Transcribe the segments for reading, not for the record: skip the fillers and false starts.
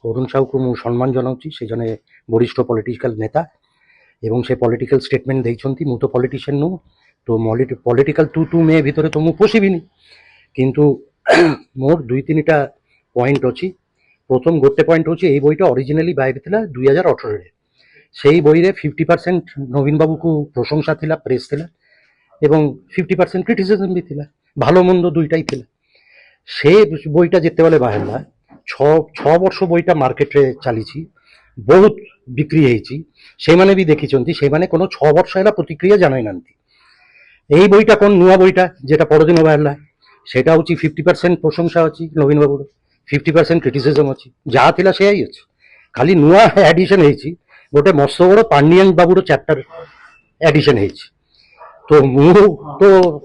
ଅରୁଣ ସାହୁକୁ ମୁଁ ସମ୍ମାନ ଜଣାଉଛି। ସେ ଜଣେ ବରିଷ୍ଠ ପଲିଟିକାଲ ନେତା ଏବଂ ସେ ପଲିଟିକାଲ ଷ୍ଟେଟମେଣ୍ଟ ଦେଇଛନ୍ତି। ମୁଁ ତ ପଲିଟିସିଆନ ନୁହଁ, ତ ପଲିଟିକାଲ ତୁ ମେ ଭିତରେ ତ ମୁଁ ପଶିବିନି, କିନ୍ତୁ ମୋର ଦୁଇ ତିନିଟା ପଏଣ୍ଟ ଅଛି। প্রথম গোটে পয়েন্ট হচ্ছে এই বইটা অরিজিনালি বাহারিଥିଲା 2018ରେ। সেই বইরে 50% নবীন বাবুକୁ প্রশংসা ଥିଲା, প্রেস ଥିଲା এবং 50% ক্রিটিସିଜମ୍ ବି ଥିଲା, ভালো মন্দ দুইটাই ଥିଲା। ସେ বইটা যেତେବେଳେ ବାହାରିଲା 6 ବର୍ଷ বইটা মার্কেটে চালিছি, ବହୁତ বিক্রি ହେଇଛି। ସେମାନେ ବି ଦେଖିଛନ୍ତି, ସେମାନେ কোনো 6 ବର୍ଷ ହେଲା ପ୍ରତିକ୍ରିୟା ଜଣାଇ ନାହାନ୍ତି। এই বইটা কোন নূয়া বইটা যেটা পরদিন বাহারিଲା, সেটা হচ্ছে 50% প্রশংসা ଅଛି নবীন বাবুর, 50% ক্রিটিସିଜମ୍ ଅଛି। ଯାହା ଥିଲା ସେୟା ହିଁ ଅଛି, ଖାଲି ନୂଆ ଆଡିସନ ହେଇଛି। ଗୋଟେ ମସ୍ତ ବଡ଼ ପାଣ୍ଡିଆନ ବାବୁର ଚାପ୍ଟର ଆଡିସନ ହେଇଛି। ତ ମୁଁ ତ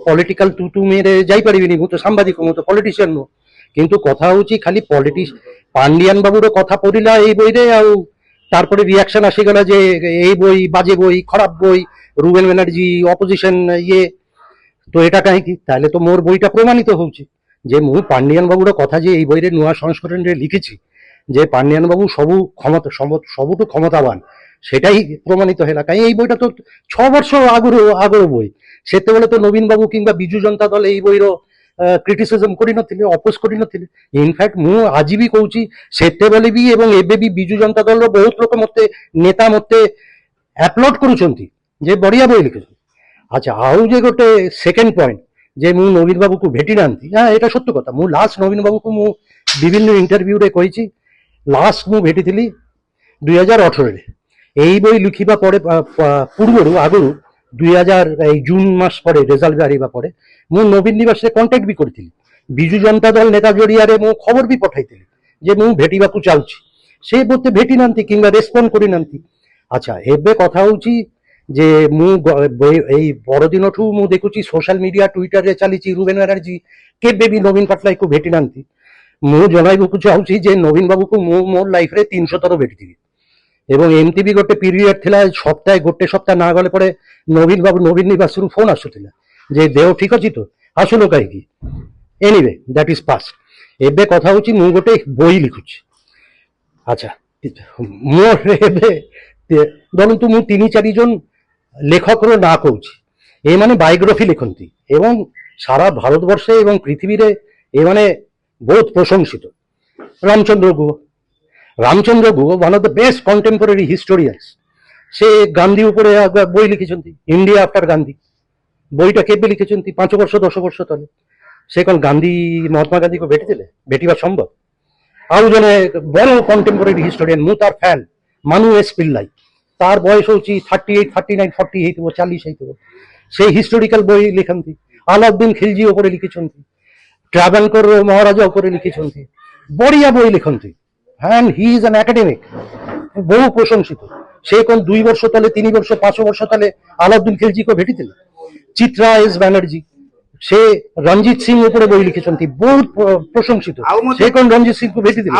ପଲିଟିକାଲ ତୁ ମେରେ ଯାଇପାରିବିନି, ମୁଁ ତ ସାମ୍ବାଦିକ, ମୁଁ ତ ପଲିଟିସିଆନ ନୁହଁ। କିନ୍ତୁ କଥା ହଉଛି ଖାଲି ପାଣ୍ଡିଆନ ବାବୁର କଥା ପଢିଲା এই বইরে, ଆଉ তারপরে রিয়াকশন আসিগলা যে এই বই বাজে বই, খারাপ বই, রুবেন ব্যানার্জি অপোজিশন ইয়ে। তো এটা কাহিঁকি? তাহলে তো মোর বইটা প্রমাণিত হচ্ছে যে ମୁଁ ପାଣ୍ଡିଆନ ବାବୁର କଥା ଯେ ଏଇ ବହିରେ ନୂଆ ସଂସ୍କରଣରେ লিখিছি, যে ପାଣ୍ଡିଆନ ବାବୁ ସବୁଠୁ ক্ষমতাবান, সেটাই প্রমাণিত ହେଲା। କାହିଁ এই বইটা তো 6 ବର୍ଷ আগର বই। ସେତେବେଳେ ତ ନବୀନ ବାବୁ କିମ୍ବା ବିଜୁ ଜନତା ଦଳ এই ବହିର କ୍ରିଟିସିଜମ୍ କରିନଥିଲେ, ଅପୋଜ କରିନଥିଲେ। ଇନଫ୍ୟାକ୍ଟ ମୁଁ ଆଜି ବି କହୁଛି, ସେତେବେଳେ ବି ଏବଂ ଏବେ ବି ବିଜୁ ଜନତା ଦଳର ବହୁତ ଲୋକ ନେତା ମତେ ଆପ୍ଲଡ୍ କରୁଛନ୍ତି ଯେ ବଢିଆ ବହି ଲେଖିଛନ୍ତି। আচ্ছা, ଆଉ যে ଗୋଟେ সেকেন্ড পয়েন্ট যে ମୁଁ নবীন বাবুକୁ ভেটি নাহাନ୍ତି, হ্যাঁ এটা সত্য কথা। ମୁଁ ଲାଷ୍ଟ ନବୀନ ବାବୁକୁ ମୁଁ ବିଭିନ୍ନ ଇଣ୍ଟରଭ୍ୟୁରେ କହିଛି, ଲାଷ୍ଟ ମୁଁ ଭେଟିଥିଲି 2018ରେ। এই বই লিখিবা পরে ପୂର୍ବରୁ ଆଗରୁ 2000 ଜୁନ୍ ମାସ ପରେ ରେଜଲ୍ଟ ବାହାରିବା ପରେ ମୁଁ ନବୀନ ନିବାସରେ କଣ୍ଟାକ୍ଟ ବି କରିଥିଲି। ବିଜୁ ଜନତା ଦଳ ନେତା ଜରିଆରେ ମୁଁ ଖବର ବି ପଠାଇଥିଲି ଯେ ମୁଁ ଭେଟିବାକୁ ଚାହୁଁଛି। ସେ ମୋତେ ଭେଟି ନାହାନ୍ତି କିମ୍ବା ରେସ୍ପଣ୍ଡ କରିନାହାନ୍ତି। ଆଚ୍ଛା, ଏବେ କଥା ହଉଛି যে ମୁଁ এই ପରଦିନଠୁ ମୁଁ ଦେଖୁଛି ସୋସିଆଲ ମିଡିଆ ଟ୍ୱିଟରରେ ଚାଲିଛି, ରୂବେନ ବ୍ୟାନାର୍ଜୀ କେବେ ବି ନବୀନ ପଟ୍ଟନାୟକକୁ ଭେଟି ନାହାନ୍ତି। ମୁଁ ଜଣାଇବାକୁ ଚାହୁଁଛି ଯେ ନବୀନ ବାବୁକୁ ମୁଁ ମୋର ଲାଇଫରେ 300 ଥର ଭେଟିଥିବି। এবং ଏମିତି ବି ଗୋଟେ ପିରିୟଡ ଥିଲା, ଗୋଟେ ସପ୍ତାହ ନା ଗଲେ ପରେ ନବୀନ ବାବୁ ନବୀନ ନିବାସରୁ ଫୋନ ଆସୁଥିଲା ଯେ ଦେହ ଠିକ ଅଛି ତ, আসুন କାହିଁକି। Anyway that is past. ଏବେ କଥା ହଉଛି ମୁଁ ଗୋଟେ ବହି ଲେଖୁଛି। ଆଚ୍ଛା, ମୋର ଏବେ ଧରନ୍ତୁ ମୁଁ 3-4 জন লেখকর না কହୁଛି, এମାନେ বায়োগ্রাফি লেখନ୍ତି এবং সারা ভারতবর্ষে এবং পৃথিবীরে এମାନେ ବହୁତ প্রশংসিত। Ramachandra Guha one of the best contemporary historians. সে গান্ধী উপরে বই লিখিଛନ୍ତି, ইন্ডিয়া আফটার গান্ধী। বইটা কেবে লিখিଛନ୍ତି? 5 ବର୍ଷ 10 ବର୍ଷ ତଳେ। ସେ କ'ଣ ଗାନ୍ଧୀ ମହାତ୍ମା ଗାନ୍ଧୀକୁ ଭେଟିଥିଲେ? ଭେଟିବା ସମ୍ଭବ? ଆଉ ଜଣେ ବଡ଼ କଣ୍ଟେମ୍ପୋରାରୀ ହିଷ୍ଟୋରିଆନ, ମୁଁ ତାର ଫ୍ୟାନ୍, ମାନୁ ଏସ୍ ପିଲ୍ଲାଇ। তার বয়স হচ্ছে 38, 39, 40 ହେଇଥିବ, 40 ହେଇଥିବ। সেই হিস্টোরিকাল বই লেখନ୍ତି। আলাউদ্দিন খিলজি উপরে লিখিଛନ୍ତି, ট্রাভেলকর মহারাজা উপরে লিখিଛନ୍ତି, বড়িয়া বই লেখନ୍ତି। and he is an academic, বহু প্রশংসিত। সে কোন 2 ବର୍ଷ তলে, 3 ବର୍ଷ, 5 ବର୍ଷ তলে আলাউদ্দিন খিলজিকে ভেটিଥିଲେ? চিত্রা এস ব্যানার্জি, সে রঞ্জিত সিং উপরে বই লিখিଛନ୍ତି, ବହୁତ ପ୍ରଶଂସିତ। ସେ কোন রঞ্জিত সিংକୁ ଭେଟିଥିଲେ?